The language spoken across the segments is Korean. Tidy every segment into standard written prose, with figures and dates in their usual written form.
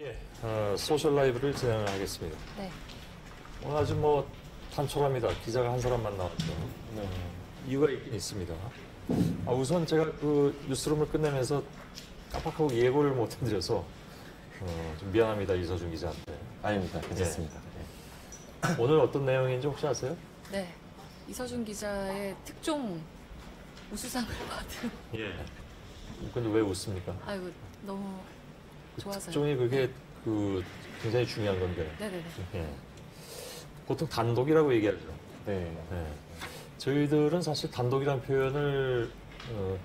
예, 소셜 라이브를 진행하겠습니다. 네. 오늘 아주 단촐합니다. 기자가 한 사람만 나왔죠. 네. 이유가 있긴 있습니다. 우선 제가 그 뉴스룸을 끝내면서 깜빡하고 예고를 못 해드려서 좀 미안합니다. 이서준 기자한테. 아닙니다. 괜찮습니다. 네. 오늘 어떤 내용인지 혹시 아세요? 네. 이서준 기자의 특종 우수상을 받은. 예. 근데 왜 웃습니까? 아이고, 너무 좋아서요. 특종이 그게 굉장히 중요한 건데. 네네네. 예. 보통 단독이라고 얘기하죠. 네. 네. 저희들은 사실 단독이라는 표현을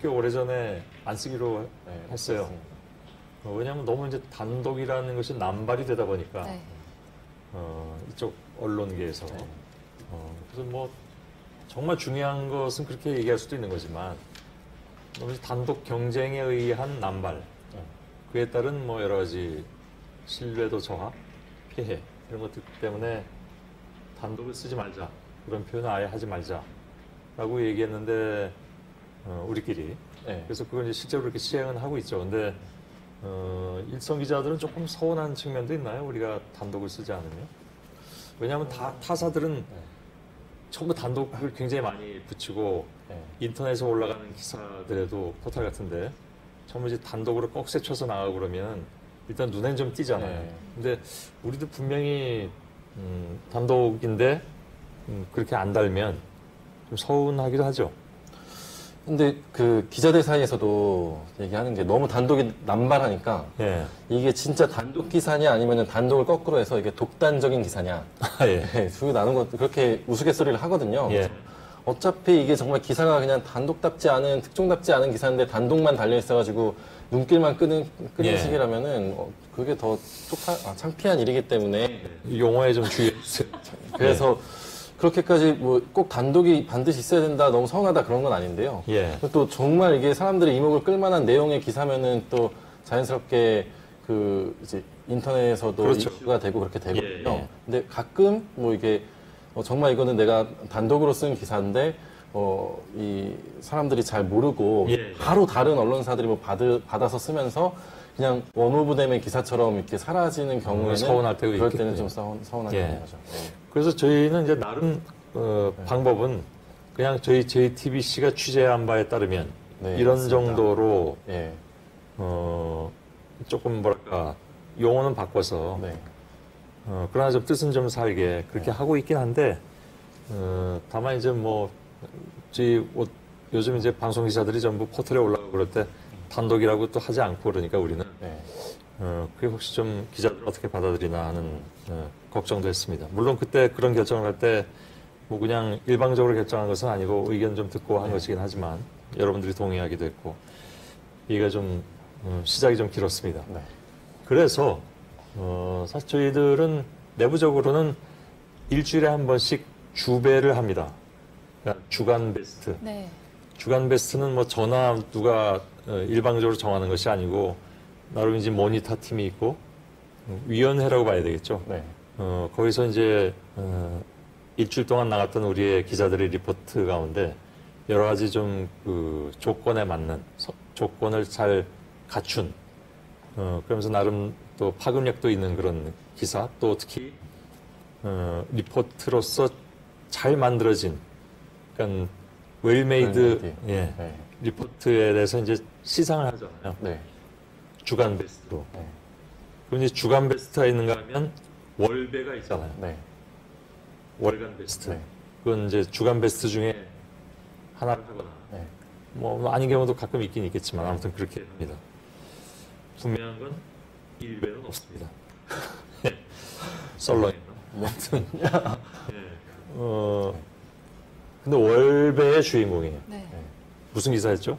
꽤 오래전에 안 쓰기로 했어요. 그렇습니다. 왜냐하면 너무 이제 단독이라는 것이 남발이 되다 보니까 네. 이쪽 언론계에서 네. 그래서 정말 중요한 것은 그렇게 얘기할 수도 있는 거지만 너무 이제 단독 경쟁에 의한 남발 그에 따른 여러 가지 신뢰도 저하, 피해 이런 것들 때문에 단독을 쓰지 말자 그런 표현을 아예 하지 말자라고 얘기했는데 우리끼리 네. 그래서 그걸 이제 실제로 이렇게 시행은 하고 있죠. 근데 일선 기자들은 조금 서운한 측면도 있나요? 우리가 단독을 쓰지 않으면? 왜냐하면 타사들은 전부 단독을 굉장히 많이 붙이고 네. 인터넷에 올라가는 기사들에도 포털 같은데 전부 이제 단독으로 꺽쇠 쳐서 나가고 그러면 일단 눈엔 좀 띄잖아요. 네. 근데 우리도 분명히 단독인데 그렇게 안 달면 좀 서운하기도 하죠. 근데 그 기자들 사이에서도 얘기하는 게 너무 단독이 남발하니까 예. 이게 진짜 단독 기사냐 아니면 단독을 거꾸로 해서 이게 독단적인 기사냐. 예. 네, 둘이 나눈 것 그렇게 우스갯소리를 하거든요. 예. 어차피 이게 정말 기사가 그냥 단독답지 않은 특종답지 않은 기사인데 단독만 달려 있어가지고 눈길만 끄는 예. 식이라면은 그게 더 창피한 일이기 때문에 용어에 좀 주의해 주세요. 그래서 그렇게까지 꼭 단독이 반드시 있어야 된다, 너무 서운하다 그런 건 아닌데요. 예. 또 정말 이게 사람들의 이목을 끌만한 내용의 기사면은 또 자연스럽게 이제 인터넷에서도 그렇죠. 이슈가 되고 그렇게 되거든요. 예, 예. 근데 가끔 이게 정말 이거는 내가 단독으로 쓴 기사인데 이 사람들이 잘 모르고 예. 바로 다른 언론사들이 받아서 쓰면서 그냥 원오브댐의 기사처럼 이렇게 사라지는 경우에는 서운할 때가 그럴 때는 있겠군요. 좀 서운하게 예. 되는 거죠. 네. 그래서 저희는 이제 나름 방법은 그냥 저희 JTBC가 취재한 바에 따르면 네, 이런 맞습니다. 정도로 예. 조금 용어는 바꿔서 네. 그러나 좀 뜻은 좀 살게 그렇게 하고 있긴 한데 다만 이제 요즘 이제 방송 기사들이 전부 포털에 올라가고 그럴 때 단독이라고 또 하지 않고 그러니까 우리는 네. 그게 혹시 좀 기자들 어떻게 받아들이나 하는 걱정도 했습니다. 물론 그때 그런 결정을 할 때 그냥 일방적으로 결정한 것은 아니고 의견 좀 듣고 한 것이긴 하지만 여러분들이 동의하기도 했고 얘기가 좀 시작이 좀 길었습니다. 네. 그래서 사실 저희들은 내부적으로는 일주일에 한 번씩 주배를 합니다. 그러니까 주간 베스트. 네. 주간 베스트는 저나 누가 일방적으로 정하는 것이 아니고 나름 이제 모니터 팀이 있고 위원회라고 봐야 되겠죠. 네. 거기서 이제 일주일 동안 나갔던 우리의 기자들의 리포트 가운데 여러 가지 좀 조건에 맞는 조건을 잘 갖춘 그러면서 나름 또 파급력도 있는 그런 기사 또 특히 리포트로서 잘 만들어진 그러니까 웰메이드 예, 네. 리포트에 대해서 이제 시상을 하잖아요. 네. 주간 베스트로. 네. 그럼 이제 주간 베스트가 있는가 하면 월배가 있잖아요. 네. 월간 베스트. 네. 그건 이제 주간 베스트 중에 하나를 하거나 네. 아닌 경우도 가끔 있긴 있겠지만 아무튼 그렇게 합니다. 분명한 건 일배는 없습니다. 썰렁이나. 아무튼 근데 월배의 주인공이에요. 네. 무슨 기사였죠?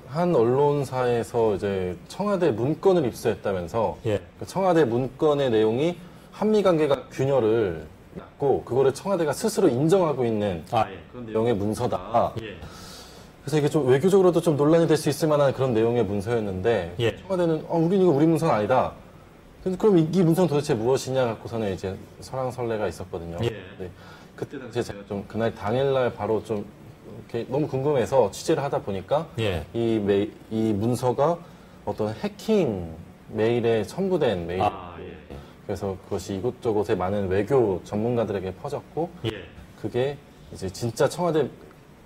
한 언론사에서 이제 청와대 문건을 입수했다면서 예. 그 청와대 문건의 내용이 한미 관계가 균열을 낳고 그거를 청와대가 스스로 인정하고 있는 예. 그런 내용의 문서다. 예. 그래서 이게 좀 외교적으로도 좀 논란이 될 수 있을 만한 그런 내용의 문서였는데 예. 청와대는 우린 이거 우리 문서는 아니다. 근데 그럼 이 문서는 도대체 무엇이냐 갖고서는 이제 설왕설래가 있었거든요. 예. 네. 그때 당시에 제가 좀 그날 당일날 바로 좀 이렇게 너무 궁금해서 취재를 하다 보니까 예. 이 문서가 어떤 해킹 메일에 첨부된 메일. 아, 예. 그래서 그것이 이곳저곳에 많은 외교 전문가들에게 퍼졌고, 예. 그게 이제 진짜 청와대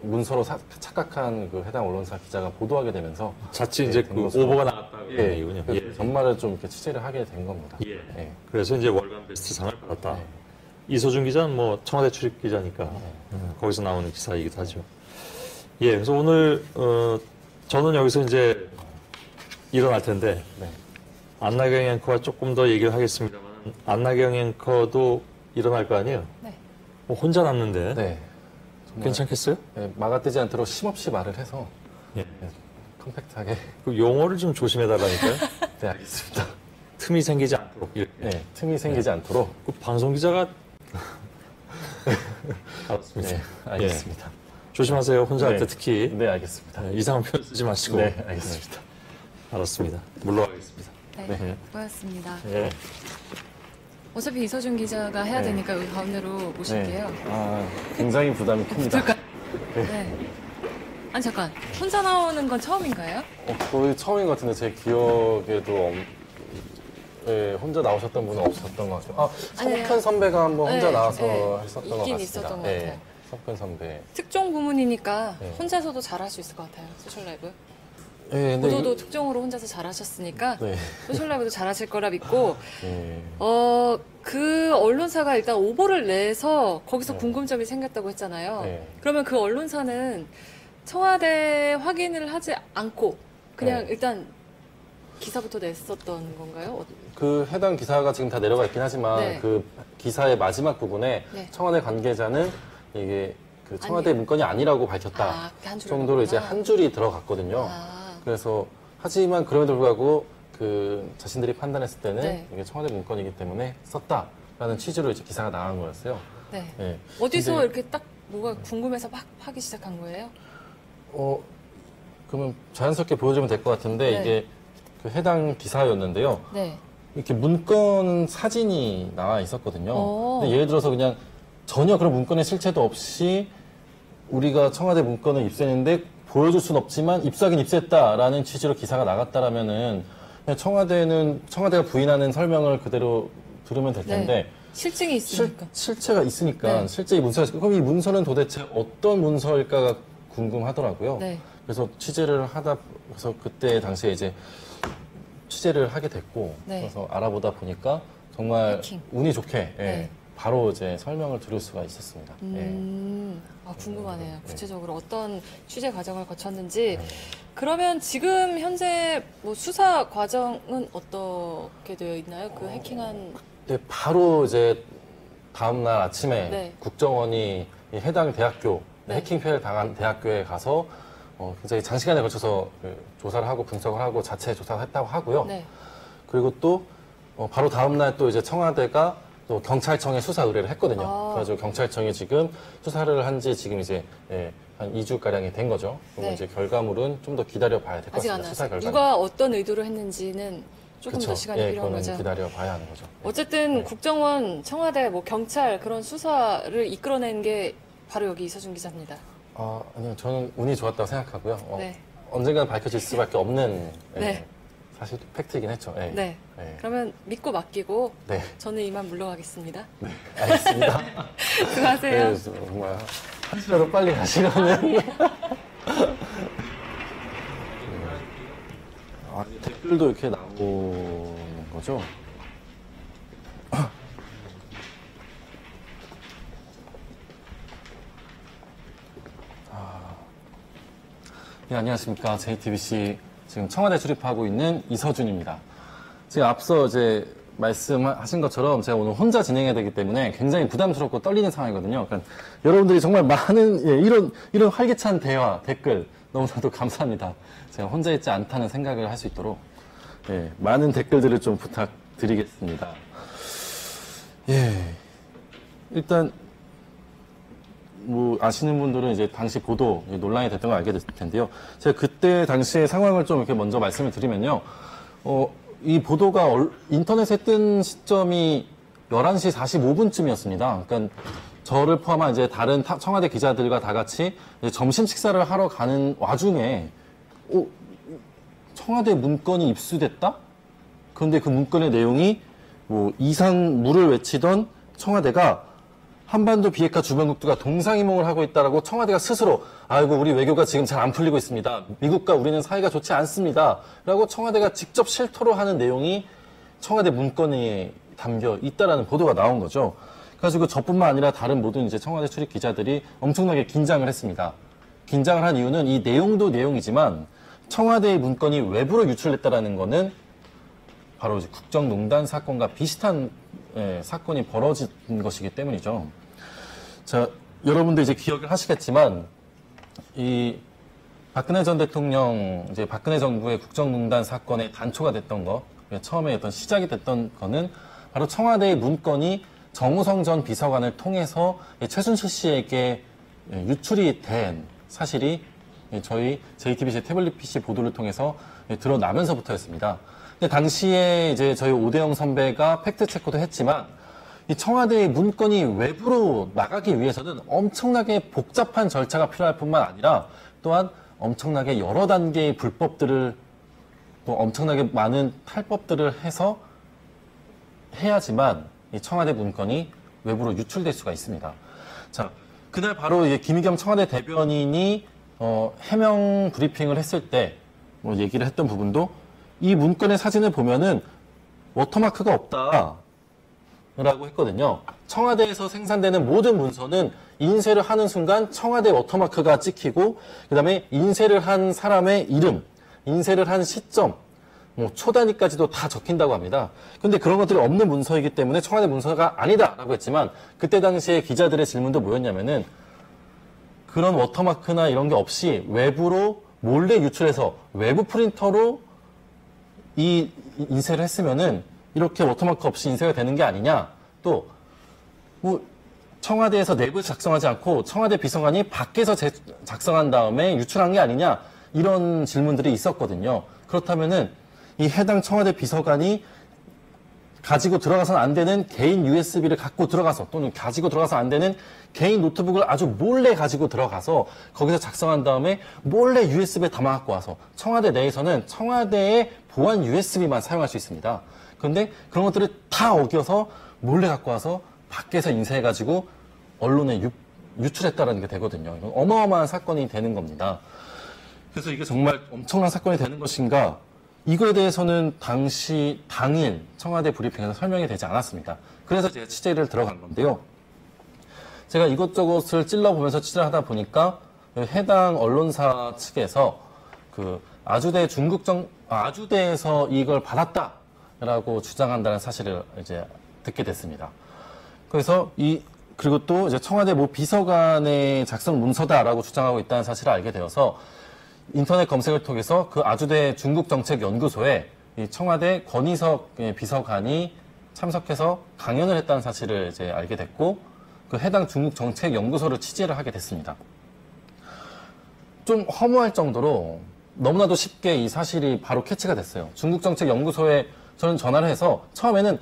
문서로 착각한 그 해당 언론사 기자가 보도하게 되면서 자칫 이제 된 그 것으로. 오보가 나갔다고 예, 얘기군요. 그래서 예. 전말을 좀 이렇게 취재를 하게 된 겁니다. 예. 예. 그래서 이제 월간 베스트 상을 받았다. 네. 이소준 기자는 뭐 청와대 출입 기자니까 거기서 나오는 기사이기도 하죠. 예, 그래서 오늘 저는 여기서 이제 일어날 텐데 네. 안나경 앵커와 조금 더 얘기를 하겠습니다만 안나경 앵커도 일어날 거 아니에요? 네. 뭐 혼자 남는데 네. 정말, 괜찮겠어요? 예, 막아뜨지 않도록 쉼없이 말을 해서 예. 예, 컴팩트하게. 그 용어를 좀 조심해달라니까요. 네, 알겠습니다. 틈이 생기지 않도록 이렇게. 네, 틈이 생기지 않도록. 그 방송 기자가 알았습니다. 네, 알겠습니다. 조심하세요. 혼자 할 때 네. 특히 네, 알겠습니다. 이상한 표현 쓰지 마시고. 네, 알겠습니다. 알았습니다. 물러가겠습니다. 네. 네. 고맙습니다. 네. 어차피 이서준 기자가 해야 네. 되니까 여기 가운데로 모실게요. 아, 굉장히 부담이 큽니다. 네. 아니 잠깐 혼자 나오는 건 처음인가요? 거의 처음인 것 같은데 제 기억에도 예, 혼자 나오셨던 분은 없었던 것 같아요. 아, 아니에요. 석현 선배가 한번 혼자 네, 나와서 네. 했었던 것 있긴 같습니다. 있었던 것 예, 같아요. 석현 선배. 특종 부문이니까 네. 혼자서도 잘할 수 있을 것 같아요. 소셜라이브. 예, 근데 보도도 특종으로 혼자서 잘하셨으니까 네. 소셜라이브도 잘하실 거라 믿고 예. 그 언론사가 일단 오보를 내서 거기서 네. 궁금점이 생겼다고 했잖아요. 네. 그러면 그 언론사는 청와대 확인을 하지 않고 그냥 네. 일단 기사부터 냈었던 건가요? 그 해당 기사가 지금 다 내려가 있긴 하지만 네. 그 기사의 마지막 부분에 네. 청와대 관계자는 이게 그 청와대 아니에요. 문건이 아니라고 밝혔다 아, 그게 한 줄을 정도로 이제 넣었구나. 한 줄이 들어갔거든요. 아, 그래서 하지만 그럼에도 불구하고 그 자신들이 판단했을 때는 네. 이게 청와대 문건이기 때문에 썼다라는 취지로 이제 기사가 나간 거였어요. 네. 예. 어디서 근데, 이렇게 딱 뭐가 궁금해서 막 하기 시작한 거예요? 그러면 자연스럽게 보여주면 될 것 같은데 네. 이게 그 해당 기사였는데요. 네. 이렇게 문건 사진이 나와 있었거든요. 오. 근데 예를 들어서 그냥 전혀 그런 문건의 실체도 없이 우리가 청와대 문건을 입수했는데 보여줄 수는 없지만 입수하긴 입수했다라는 취지로 기사가 나갔다라면은 그냥 청와대가 부인하는 설명을 그대로 들으면 될 텐데 네. 실증이 있으니까. 실체가 있으니까 네. 실제 이 문서가 있으니까 그럼 이 문서는 도대체 어떤 문서일까가 궁금하더라고요. 네. 그래서 취재를 하다 그래서 그때 당시에 이제 취재를 하게 됐고 네. 그래서 알아보다 보니까 정말 해킹. 운이 좋게 예, 네. 바로 이제 설명을 들을 수가 있었습니다. 궁금하네요. 네. 구체적으로 어떤 취재 과정을 거쳤는지. 네. 그러면 지금 현재 뭐 수사 과정은 어떻게 되어 있나요? 그 해킹한 예, 바로 이제 다음 날 아침에 네. 국정원이 이 해당 대학교 네. 해킹 피해를 당한 대학교에 가서 굉장히 장시간에 걸쳐서 그 조사를 하고 분석을 하고 자체 조사를 했다고 하고요. 네. 그리고 또 바로 다음 날 또 이제 청와대가 또 경찰청에 수사 의뢰를 했거든요. 아. 그래가지고 경찰청이 지금 수사를 한 지 지금 이제 한 2주 가량이 된 거죠. 그러면 네. 이제 결과물은 좀 더 기다려 봐야 될 것 아직 안 같습니다. 수사 나왔어요. 결과. 누가 어떤 의도로 했는지는 조금 그쵸. 더 시간이 예, 필요한 그거는 거죠. 기다려 봐야 하는 거죠. 어쨌든 네. 국정원, 청와대, 뭐 경찰 그런 수사를 이끌어낸 게 바로 여기 이서준 기자입니다. 아니요. 저는 운이 좋았다고 생각하고요. 네. 언젠가 밝혀질 수밖에 없는 네. 사실 팩트이긴 했죠. 예. 네. 네. 그러면 믿고 맡기고 네. 저는 이만 물러가겠습니다. 알겠습니다. 수고하세요. 네, 정말 한 시라도 빨리 가시려면. 댓글도 이렇게 나오는 거죠? 네, 안녕하십니까. JTBC 지금 청와대 출입하고 있는 이서준입니다. 지금 앞서 이제 말씀하신 것처럼 제가 오늘 혼자 진행해야 되기 때문에 굉장히 부담스럽고 떨리는 상황이거든요. 그러니까 여러분들이 정말 많은 이런 활기찬 대화, 댓글 너무나도 감사합니다. 제가 혼자 있지 않다는 생각을 할 수 있도록 많은 댓글들을 좀 부탁드리겠습니다. 일단 뭐 아시는 분들은 이제 당시 보도 논란이 됐던 걸 알게 됐을 텐데요. 제가 그때 당시의 상황을 좀 이렇게 먼저 말씀을 드리면요. 이 보도가 인터넷에 뜬 시점이 11시 45분쯤이었습니다. 그러니까 저를 포함한 이제 다른 청와대 기자들과 다 같이 이제 점심 식사를 하러 가는 와중에 청와대 문건이 입수됐다? 그런데 그 문건의 내용이 뭐 이상무를 외치던 청와대가 한반도 비핵화 주변국들과 동상이몽을 하고 있다라고 청와대가 스스로 아이고 우리 외교가 지금 잘 안 풀리고 있습니다. 미국과 우리는 사이가 좋지 않습니다. 라고 청와대가 직접 실토로 하는 내용이 청와대 문건에 담겨 있다라는 보도가 나온 거죠. 그래가지고 저뿐만 아니라 다른 모든 이제 청와대 출입 기자들이 엄청나게 긴장을 했습니다. 긴장을 한 이유는 이 내용도 내용이지만 청와대의 문건이 외부로 유출됐다라는 거는 바로 이제 국정농단 사건과 비슷한 사건이 벌어진 것이기 때문이죠. 자, 여러분들 이제 기억을 하시겠지만 이 박근혜 전 대통령 이제 박근혜 정부의 국정농단 사건의 단초가 됐던 거, 처음에 어떤 시작이 됐던 거는 바로 청와대의 문건이 정우성 전 비서관을 통해서 최순실 씨에게 유출이 된 사실이 저희 JTBC 태블릿 PC 보도를 통해서 드러나면서부터였습니다. 근데 당시에 이제 저희 오대영 선배가 팩트 체크도 했지만 이 청와대의 문건이 외부로 나가기 위해서는 엄청나게 복잡한 절차가 필요할 뿐만 아니라 또한 엄청나게 여러 단계의 불법들을 또 엄청나게 많은 탈법들을 해서 해야지만 이 청와대 문건이 외부로 유출될 수가 있습니다. 자, 그날 바로 이제 김의겸 청와대 대변인이 해명 브리핑을 했을 때 뭐 얘기를 했던 부분도 이 문건의 사진을 보면은 워터마크가 없다. 라고 했거든요. 청와대에서 생산되는 모든 문서는 인쇄를 하는 순간 청와대 워터마크가 찍히고 그 다음에 인쇄를 한 사람의 이름, 인쇄를 한 시점, 뭐 초단위까지도 다 적힌다고 합니다. 근데 그런 것들이 없는 문서이기 때문에 청와대 문서가 아니다라고 했지만 그때 당시에 기자들의 질문도 뭐였냐면은 그런 워터마크나 이런 게 없이 외부로 몰래 유출해서 외부 프린터로 이 인쇄를 했으면은 이렇게 워터마크 없이 인쇄가 되는 게 아니냐. 또, 뭐, 청와대에서 내부에서 작성하지 않고 청와대 비서관이 밖에서 작성한 다음에 유출한 게 아니냐. 이런 질문들이 있었거든요. 그렇다면은 이 해당 청와대 비서관이 가지고 들어가서는 안 되는 개인 USB를 갖고 들어가서 또는 가지고 들어가서 안 되는 개인 노트북을 아주 몰래 가지고 들어가서 거기서 작성한 다음에 몰래 USB에 담아 갖고 와서 청와대 내에서는 청와대의 보안 USB만 사용할 수 있습니다. 그런데 그런 것들을 다 어겨서 몰래 갖고 와서 밖에서 인쇄해가지고 언론에 유출했다는 게 되거든요. 어마어마한 사건이 되는 겁니다. 그래서 이게 정말 엄청난 사건이 되는 것인가? 이거에 대해서는 당일 청와대 브리핑에서 설명이 되지 않았습니다. 그래서 제가 취재를 들어간 건데요. 제가 이것저것을 찔러보면서 취재를 하다 보니까 해당 언론사 측에서 그 아주대에서 이걸 받았다라고 주장한다는 사실을 이제 듣게 됐습니다. 그래서 그리고 또 이제 청와대 모 비서관의 작성 문서다라고 주장하고 있다는 사실을 알게 되어서 인터넷 검색을 통해서 그 아주대 중국정책연구소에 이 청와대 권희석 비서관이 참석해서 강연을 했다는 사실을 이제 알게 됐고 그 해당 중국정책연구소를 취재를 하게 됐습니다. 좀 허무할 정도로 너무나도 쉽게 이 사실이 바로 캐치가 됐어요. 중국정책연구소에 저는 전화를 해서 처음에는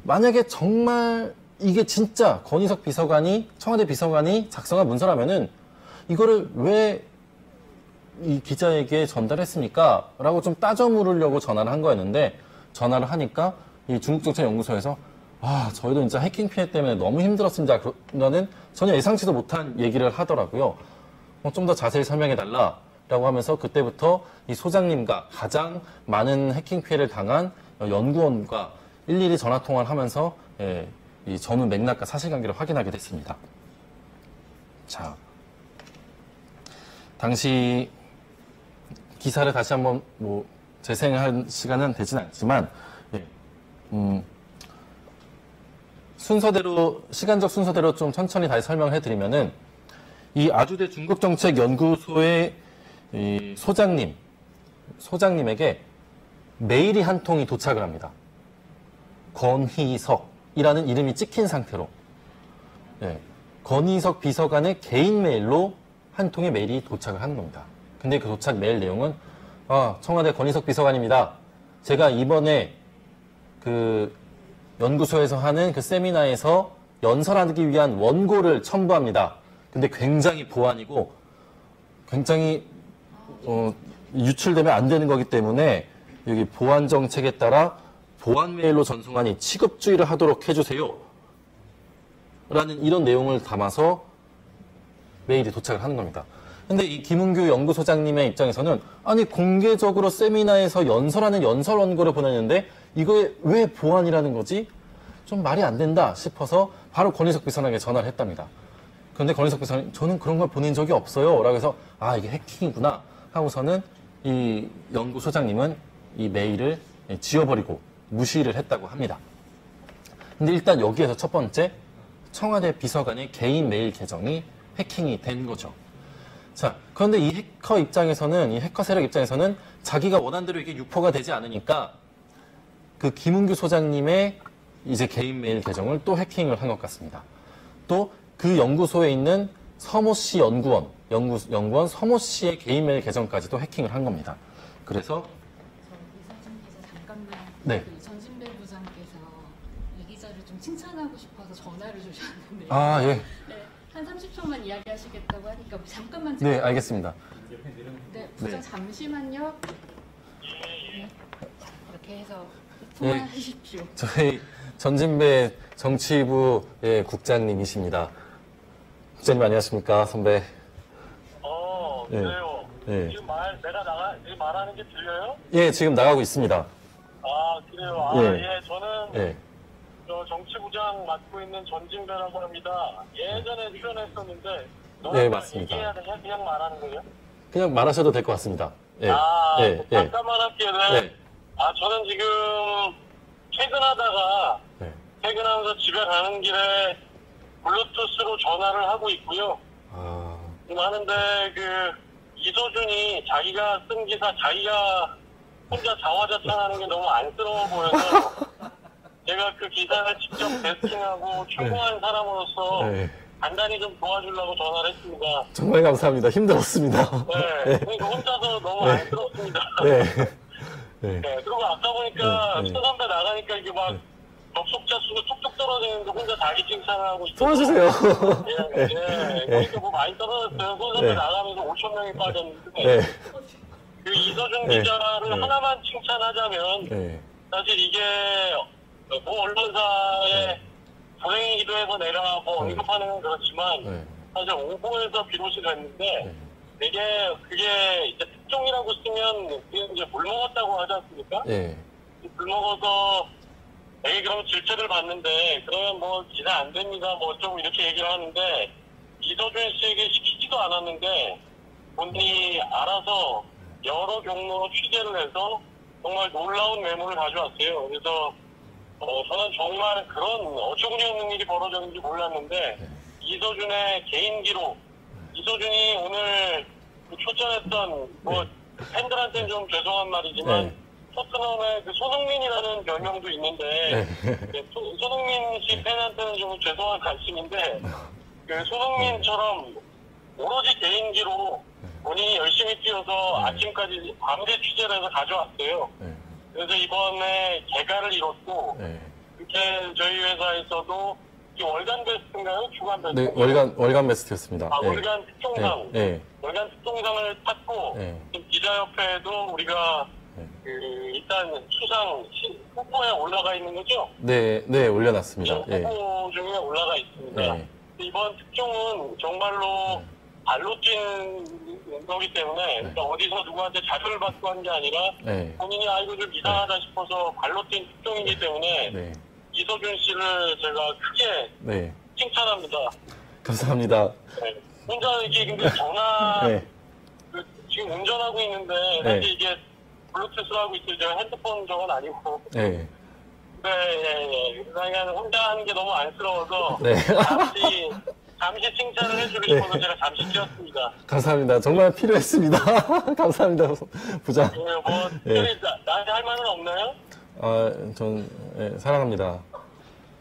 만약에 정말 이게 진짜 권희석 비서관이 청와대 비서관이 작성한 문서라면은 이거를 왜 이 기자에게 전달했습니까? 라고 좀 따져 물으려고 전화를 한 거였는데 전화를 하니까 이 중국정책연구소에서 저희도 진짜 해킹 피해 때문에 너무 힘들었습니다. 그러는 전혀 예상치도 못한 얘기를 하더라고요. 좀 더 자세히 설명해 달라라고 하면서 그때부터 이 소장님과 가장 많은 해킹 피해를 당한 연구원과 일일이 전화 통화를 하면서 이 전후 맥락과 사실관계를 확인하게 됐습니다. 자, 당시 기사를 다시 한번 재생할 시간은 되진 않지만 시간적 순서대로 좀 천천히 다시 설명을 해드리면은 이 아주대 중국정책연구소의 이 소장님에게 메일이 한 통이 도착을 합니다. 권희석이라는 이름이 찍힌 상태로 권희석 비서관의 개인 메일로 한 통의 메일이 도착을 하는 겁니다. 근데 그 도착 메일 내용은 청와대 권희석 비서관입니다. 제가 이번에 그 연구소에서 하는 그 세미나에서 연설하기 위한 원고를 첨부합니다. 근데 굉장히 보안이고 굉장히 유출되면 안 되는 거기 때문에 여기 보안 정책에 따라 보안 메일로 전송하니 취급주의를 하도록 해주세요. 라는 이런 내용을 담아서 메일이 도착을 하는 겁니다. 근데 이 김은규 연구소장님의 입장에서는 아니 공개적으로 세미나에서 연설하는 연설 원고를 보냈는데 이거에 왜 보안이라는 거지? 좀 말이 안 된다 싶어서 바로 권희석 비서관에게 전화를 했답니다. 그런데 권희석 비서관이 저는 그런 걸 보낸 적이 없어요. 라고 해서 아 이게 해킹이구나 하고서는 이 연구소장님은 이 메일을 지워버리고 무시를 했다고 합니다. 근데 일단 여기에서 첫 번째 청와대 비서관의 개인 메일 계정이 해킹이 된 거죠. 자, 그런데 이 해커 입장에서는, 이 해커 세력 입장에서는 자기가 원한 대로 이게 유포가 되지 않으니까 그 김은규 소장님의 이제 개인 메일 계정을 또 해킹을 한 것 같습니다. 또 그 연구소에 있는 서모 씨 연구원 서모 씨의 개인 메일 계정까지도 해킹을 한 겁니다. 그래서 이사진 기자 잠깐만 네. 그 전진배 부장께서 이 기자를 좀 칭찬하고 싶어서 전화를 주셨는데 아, 예. 네, 한 30초만 이야기하시겠다고 하니까 잠깐만 네, 알겠습니다. 네, 부장 네. 잠시만요. 네. 이렇게 해서 예. 통화하십시오. 저희 전진배 정치부의 국장님이십니다. 국장님 안녕하십니까, 선배. 그래요. 네. 지금 지금 말하는 게 들려요? 예, 지금 나가고 있습니다. 아, 그래요. 예. 예, 저는 예. 저 정치부장 맡고 있는 전진배라고 합니다. 예전에 출연했었는데, 네, 맞습니다. 얘기해야 되냐? 그냥 말하는 거예요? 그냥 말하셔도 될 것 같습니다. 예. 아, 예, 예. 잠깐만 할게요. 네. 네. 아, 저는 지금 퇴근하다가, 네. 퇴근하면서 집에 가는 길에 블루투스로 전화를 하고 있고요. 아, 하는데 이소준이 자기가 쓴 기사 자기가 혼자 자화자찬하는 게 너무 안쓰러워 보여서 제가 그 기사를 직접 데스킹하고 추구한 사람으로서 네. 간단히 좀 도와주려고 전화를 했습니다. 정말 감사합니다. 힘들었습니다. 네, 그러니까 혼자서 너무 네. 안쓰럽습니다. 네. 네. 네, 그리고 아까 보니까 네. 수 선배 나가니까 이게 막 접속자 수가 뚝뚝 떨어지는데 혼자 자기 칭찬을 하고 있어요. 도와주세요. 예, 예. 그러니까 뭐 많이 떨어졌어요. 수 선배 네. 나가면서 5천 명이 빠졌는데 네. 그 이서준 네. 기자를 네. 하나만 칭찬하자면 네. 사실 이게 뭐 언론사의 불행이기도 해서 내가 뭐 네. 언급하는 건 그렇지만 네. 사실 오보에서 비롯이 됐는데 네. 되게 그게 이제 특종이라고 쓰면 그게 이제 물 먹었다고 하지 않습니까? 네. 물 먹어서 에이 그럼 질책을 받는데 그러면 뭐 기사 안 됩니다 뭐 좀 이렇게 얘기를 하는데 이서준 씨에게 시키지도 않았는데 본인이 알아서 여러 경로로 취재를 해서 정말 놀라운 메모를 가져왔어요. 그래서 저는 정말 그런 어처구니 없는 일이 벌어졌는지 몰랐는데 이서준의 개인 기록, 이서준이 오늘 그 출전했던 뭐 팬들한테는 좀 죄송한 말이지만 네. 토트넘의 그 손흥민이라는 별명도 있는데 손흥민 씨 팬한테는 좀 죄송한 말씀인데 그 손흥민처럼 오로지 개인기로 본인이 열심히 뛰어서 아침까지 밤새 취재를 해서 가져왔어요. 네. 그래서 이번에 개가를 이뤘고 네. 이렇게 저희 회사에서도 이 월간 베스트인가요? 주간 베스트? 네, 월간 베스트였습니다. 아, 네. 월간 특종상. 네. 월간 특종상을 탔고 네. 지금 기자협회에도 우리가 네. 일단 수상 후보에 올라가 있는 거죠? 네, 네, 올려놨습니다. 후보 중에 올라가 있습니다. 네. 이번 특종은 정말로 발로 뛴 거기 때문에 그러니까 어디서 누구한테 자료를 받고 한 게 아니라 네. 본인이 이거 좀 이상하다 싶어서 발로 뛴 특종이기 때문에 네. 이서준 씨를 제가 크게 네. 칭찬합니다. 감사합니다. 네. 혼자 이게 근데 전화 네. 지금 운전하고 있는데 네. 사실 이게 블루투스로 하고 있어요. 제가 핸드폰 저건 아니고. 네. 네, 예, 예. 그냥 혼자 하는 게 너무 안쓰러워서 네. 잠시 칭찬을 해주고 싶어서 제가 잠시 뛰었습니다. 감사합니다. 정말 필요했습니다. 감사합니다, 부장. 네, 뭐 특별히 나한테 할 말은 없나요? 아, 전 사랑합니다.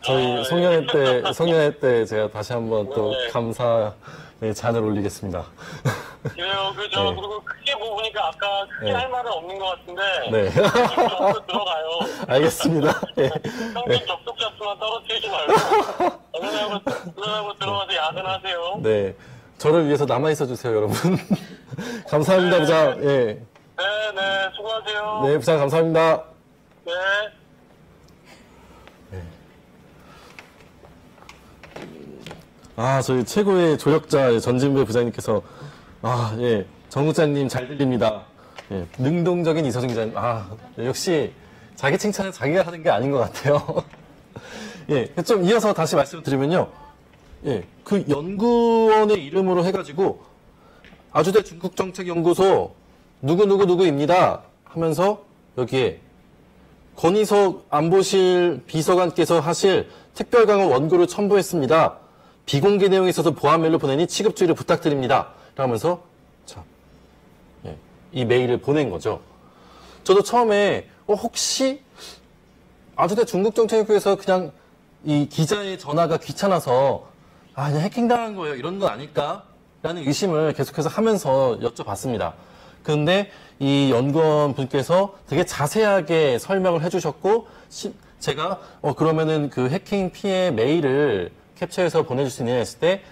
저희 송년회 때 제가 다시 한번 또 네. 감사의 잔을 올리겠습니다. 그래요. 네. 그리고 크게 뭐 보니까 아까 크게 네. 할 말은 없는 것 같은데. 네. 접속 들어가요. 알겠습니다. 네. 평균 접속자 수만 떨어뜨리지 말고. 응원하고 들어가서 야근하세요. 네. 저를 위해서 남아있어 주세요, 여러분. 감사합니다, 부장. 예. 네, 수고하세요. 네, 부장 감사합니다. 네. 아, 저희 최고의 조력자 전진배 부장님께서 예, 정 국장님 잘 들립니다. 예, 능동적인 이서준 기자님. 역시 자기 칭찬은 자기가 하는 게 아닌 것 같아요. 예, 좀 이어서 다시 말씀을 드리면요. 예, 그 연구원의 이름으로 해가지고 아주대 중국정책연구소 누구누구누구입니다 하면서 여기에 권희석 안보실 비서관께서 하실 특별강화 원고를 첨부했습니다. 비공개 내용에 있어서 보안 메일로 보내니 취급 주의를 부탁드립니다. 라면서 이 메일을 보낸 거죠. 저도 처음에 혹시 아주대 중국정책연구소에서 그냥 이 기자의 전화가 귀찮아서 그냥 해킹당한 거예요. 이런 건 아닐까? 라는 의심을 계속해서 하면서 여쭤봤습니다. 그런데 이 연구원 분께서 되게 자세하게 설명을 해주셨고, 제가 그러면은 그 해킹 피해 메일을 캡처해서 보내줄 수 있느냐 했을 때,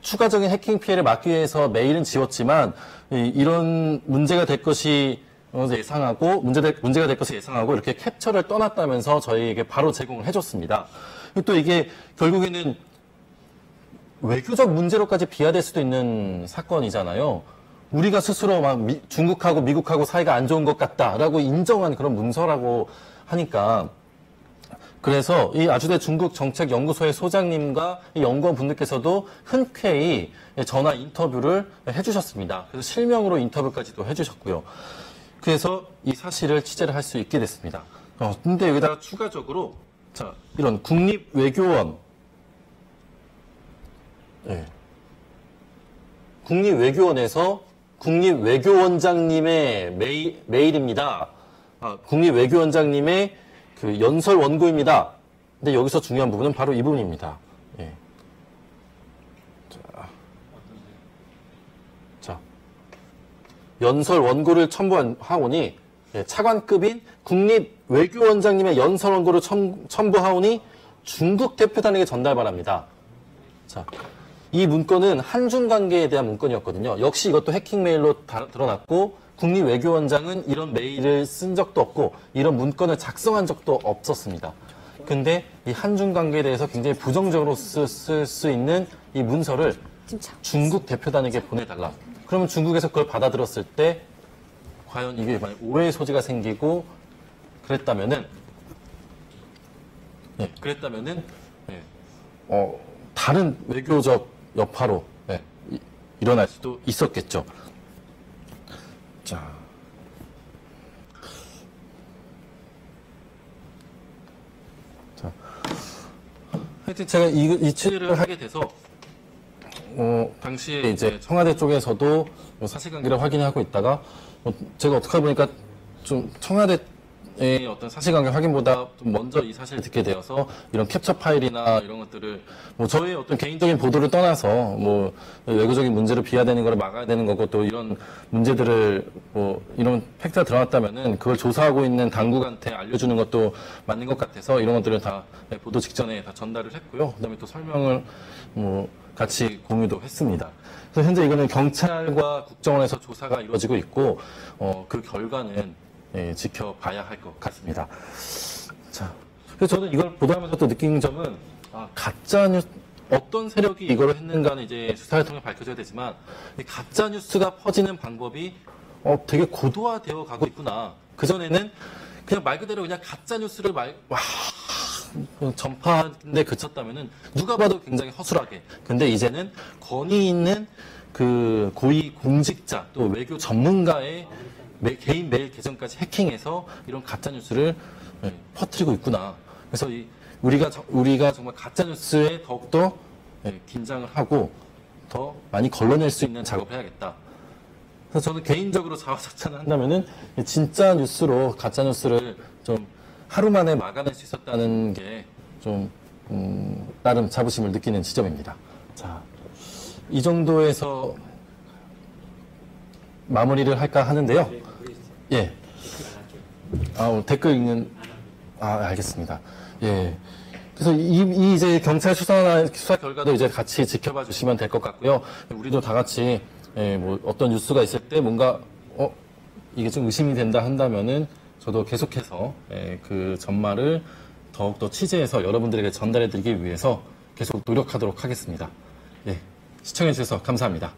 추가적인 해킹 피해를 막기 위해서 메일은 지웠지만, 이런 문제가 될 것이 예상하고, 문제가 될 것을 예상하고, 이렇게 캡처를 떠났다면서 저희에게 바로 제공을 해줬습니다. 또 이게 결국에는 외교적 문제로까지 비화될 수도 있는 사건이잖아요. 우리가 스스로 막 중국하고 미국하고 사이가 안 좋은 것 같다라고 인정한 그런 문서라고 하니까, 그래서 이 아주대 중국정책연구소의 소장님과 이 연구원 분들께서도 흔쾌히 전화 인터뷰를 해주셨습니다. 그래서 실명으로 인터뷰까지도 해주셨고요. 그래서 이 사실을 취재를 할 수 있게 됐습니다. 근데 여기다가 추가적으로 이런 국립외교원, 국립외교원에서 국립외교원장님의 메일입니다. 국립외교원장님의 그 연설 원고입니다. 근데 여기서 중요한 부분은 바로 이 부분입니다. 자, 연설 원고를 첨부하오니 차관급인 국립외교원장님의 연설 원고를 첨부하오니 중국 대표단에게 전달 바랍니다. 자, 이 문건은 한중 관계에 대한 문건이었거든요. 역시 이것도 해킹 메일로 드러났고, 국립외교원장은 이런 메일을 쓴 적도 없고 이런 문건을 작성한 적도 없었습니다. 근데 이 한중 관계에 대해서 굉장히 부정적으로 쓸 수 있는 이 문서를 중국 대표단에게 보내달라. 그러면 중국에서 그걸 받아들였을 때 과연 이게 만약 오해의 소지가 생기고 그랬다면은 다른 외교적 여파로 일어날 수도 있었겠죠. 자, 하여튼 제가 이 취재를 하게 돼서 당시에 이제 청와대 쪽에서도 사실관계를 확인하고 있다가 제가 어떻게 하다 보니까 좀 청와대의 어떤 사실관계 확인보다 좀 먼저 이 사실을 듣게 되어서 이런 캡처 파일이나 이런 것들을 저의 어떤 개인적인 보도를 떠나서 외교적인 문제로 비화되는 걸 막아야 되는 거고, 또 이런 문제들을 이런 팩트가 드러났다면은 그걸 조사하고 있는 당국한테 알려주는 것도 맞는 것 같아서 이런 것들을 다 보도 직전에 다 전달을 했고요. 그다음에 또 설명을 같이 공유도 했습니다. 그래서 현재 이거는 경찰과 국정원에서 조사가 이루어지고 있고 그 결과는 지켜봐야 할 것 같습니다. 자, 그래서 저는 이걸 보도하면서 또 느낀 점은 가짜뉴스, 어떤 세력이 이걸 했는가는 이제 수사를 통해 밝혀져야 되지만 이 가짜뉴스가 퍼지는 방법이 되게 고도화되어 가고 있구나. 그전에는 그냥 말 그대로 그냥 가짜뉴스를 전파하는데 그쳤다면은 누가 봐도 굉장히 허술하게. 근데 이제는 권위 있는 그 고위 공직자 또 외교 전문가의 개인 메일 계정까지 해킹해서 이런 가짜 뉴스를 퍼뜨리고 있구나. 그래서 우리가 정말 가짜 뉴스에 더욱더 긴장을 하고 더 많이 걸러낼 수 있는 작업을 해야겠다. 그래서 저는 개인적으로 자화자찬을 한다면은 진짜 뉴스로 가짜 뉴스를 좀 하루 만에 막아낼 수 있었다는 게 좀 나름 자부심을 느끼는 지점입니다. 자, 이 정도에서 마무리를 할까 하는데요. 예. 댓글 읽는, 알겠습니다. 예. 그래서 이제 경찰 수사 결과도 이제 같이 지켜봐 주시면 될 것 같고요. 우리도 다 같이, 어떤 뉴스가 있을 때 뭔가, 이게 좀 의심이 된다 한다면은 저도 계속해서 그 전말을 더욱더 취재해서 여러분들에게 전달해 드리기 위해서 계속 노력하도록 하겠습니다. 예, 시청해 주셔서 감사합니다.